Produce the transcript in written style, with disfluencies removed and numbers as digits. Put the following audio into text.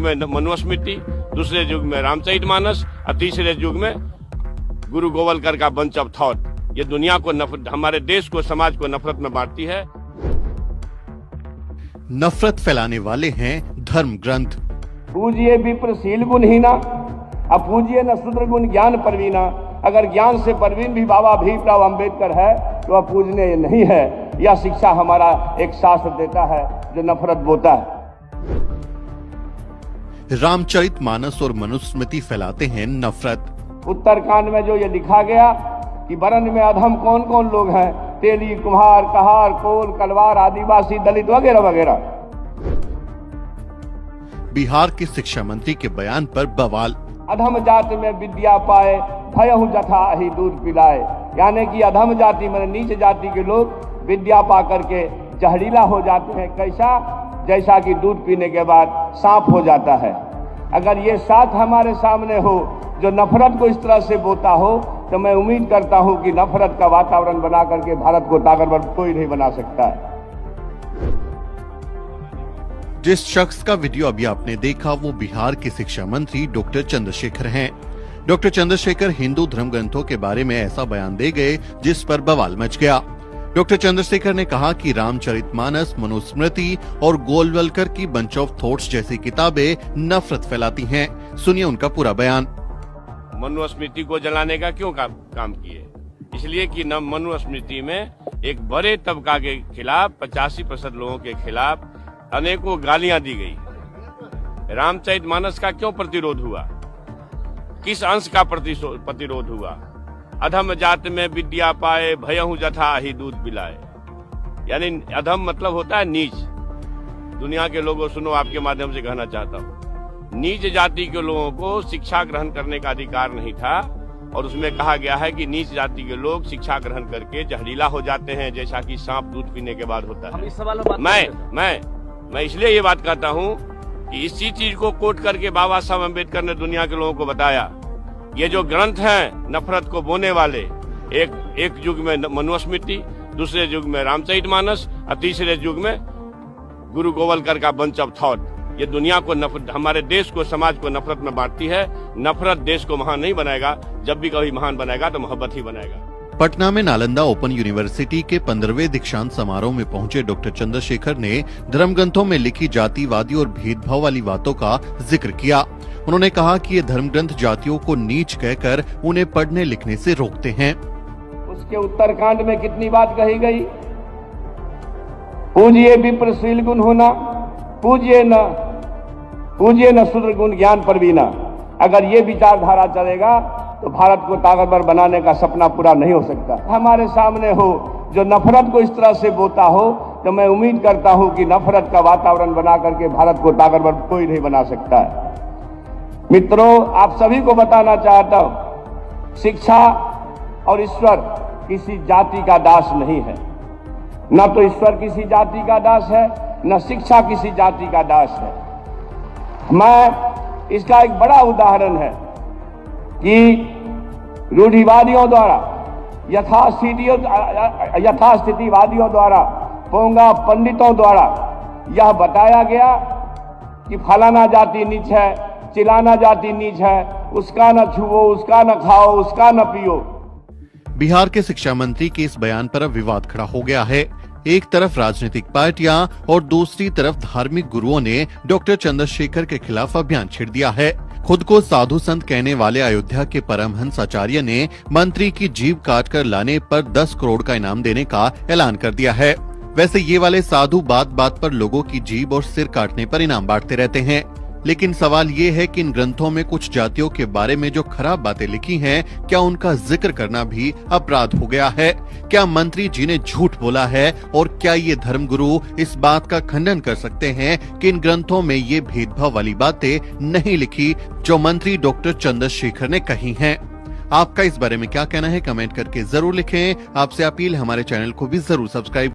में मनुस्मृति, दूसरे युग में रामचरितमानस और तीसरे युग में गुरु गोवलकर का बंच ऑफ थॉट। ये दुनिया को हमारे देश को, समाज को नफरत में बांटती है। नफरत फैलाने वाले हैं धर्म ग्रंथ। पूजिए विप्रशील गुणहीना, अपूजिए न शूद्र गुण ज्ञान परवीना। अगर ज्ञान से परवीन भी बाबा भीमराव अंबेडकर है तो वह पूजने नहीं है। यह शिक्षा हमारा एक शास्त्र देता है जो नफरत बोता है। रामचरितमानस और मनुस्मृति फैलाते हैं नफरत। उत्तरकांड में जो ये लिखा गया कि वरण में अधम कौन कौन लोग हैं, तेली, कुम्हार, कहार, कोल, कलवार, आदिवासी, दलित वगैरह वगैरह। बिहार के शिक्षा मंत्री के बयान पर बवाल। अधम जाति में विद्या पाए, भयहु जथा ही दूध पिलाए। यानी कि अधम जाति में नीच जाति के लोग विद्या पा करके जहरीला हो जाते हैं। कैसा? जैसा कि दूध पीने के बाद सांप हो जाता है। अगर ये साथ हमारे सामने हो जो नफरत को इस तरह से बोता हो, तो मैं उम्मीद करता हूं कि नफरत का वातावरण बना करके भारत को ताकतवर कोई नहीं बना सकता है। जिस शख्स का वीडियो अभी आपने देखा वो बिहार के शिक्षा मंत्री डॉक्टर चंद्रशेखर हैं। डॉक्टर चंद्रशेखर हिंदू धर्म ग्रंथों के बारे में ऐसा बयान दे गए जिस पर बवाल मच गया। डॉक्टर चंद्रशेखर ने कहा कि रामचरितमानस, मनुस्मृति और गोलवलकर की बंच ऑफ थॉट्स जैसी किताबें नफरत फैलाती हैं। सुनिए उनका पूरा बयान। मनुस्मृति को जलाने का क्यों काम किए? इसलिए कि न मनुस्मृति में एक बड़े तबका के खिलाफ, 85% लोगों के खिलाफ अनेकों गालियां दी गई। रामचरितमानस का क्यों प्रतिरोध हुआ? किस अंश का प्रतिरोध हुआ? अधम जात में विद्या पाए, भयहु जथा ही दूध पिलाए। यानी अधम मतलब होता है नीच। दुनिया के लोगों सुनो, आपके माध्यम से कहना चाहता हूँ, नीच जाति के लोगों को शिक्षा ग्रहण करने का अधिकार नहीं था। और उसमें कहा गया है कि नीच जाति के लोग शिक्षा ग्रहण करके जहरीला हो जाते हैं, जैसा कि सांप दूध पीने के बाद होता है। मैं इसलिए ये बात कहता हूँ कि इसी चीज को कोट करके बाबा साहब अम्बेडकर ने दुनिया के लोगों को बताया, ये जो ग्रंथ हैं नफरत को बोने वाले, एक युग में मनुस्मृति, दूसरे युग में रामचरितमानस और तीसरे युग में गुरु गोवलकर का बंच ऑफ थॉट। ये दुनिया को हमारे देश को, समाज को नफरत में बांटती है। नफरत देश को महान नहीं बनाएगा। जब भी कभी महान बनाएगा तो मोहब्बत ही बनाएगा। पटना में नालंदा ओपन यूनिवर्सिटी के 15वें दीक्षांत समारोह में पहुंचे डॉक्टर चंद्रशेखर ने धर्म ग्रंथों में लिखी जातिवादी और भेदभाव वाली बातों का जिक्र किया। उन्होंने कहा कि ये धर्म ग्रंथ जातियों को नीच कहकर उन्हें पढ़ने लिखने से रोकते हैं। उसके उत्तरकांड में कितनी बात कही गई? पूजिए विप्रशील गुण होना, पूजिए न शूद्र गुण ज्ञान परवीना। अगर ये विचारधारा चलेगा तो भारत को ताकतवर बनाने का सपना पूरा नहीं हो सकता। हमारे सामने हो जो नफरत को इस तरह से बोता हो, तो मैं उम्मीद करता हूं कि नफरत का वातावरण बना करके भारत को ताकतवर कोई नहीं बना सकता है। मित्रों, आप सभी को बताना चाहता हूं, शिक्षा और ईश्वर किसी जाति का दास नहीं है। न तो ईश्वर किसी जाति का दास है, न शिक्षा किसी जाति का दास है। मैं इसका एक बड़ा उदाहरण है कि रूढ़िवादियों द्वारा, यथास्थितिवादियों द्वारा, पोंगा पंडितों द्वारा यह बताया गया कि फलाना जाति नीच है, चिलाना जाति नीच है, उसका न छुओ, उसका न खाओ, उसका न पियो। बिहार के शिक्षा मंत्री के इस बयान पर अब विवाद खड़ा हो गया है। एक तरफ राजनीतिक पार्टियां और दूसरी तरफ धार्मिक गुरुओं ने डॉक्टर चंद्रशेखर के खिलाफ अभियान छेड़ दिया है। खुद को साधु संत कहने वाले अयोध्या के परमहंस आचार्य ने मंत्री की जीभ काटकर लाने पर 10 करोड़ का इनाम देने का ऐलान कर दिया है। वैसे ये वाले साधु बात बात पर लोगों की जीभ और सिर काटने पर इनाम बांटते रहते हैं, लेकिन सवाल ये है कि इन ग्रंथों में कुछ जातियों के बारे में जो खराब बातें लिखी हैं, क्या उनका जिक्र करना भी अपराध हो गया है? क्या मंत्री जी ने झूठ बोला है? और क्या ये धर्मगुरु इस बात का खंडन कर सकते हैं कि इन ग्रंथों में ये भेदभाव वाली बातें नहीं लिखी जो मंत्री डॉक्टर चंद्रशेखर ने कही हैं? आपका इस बारे में क्या कहना है? कमेंट करके जरूर लिखें। आपसे अपील, हमारे चैनल को भी जरूर सब्सक्राइब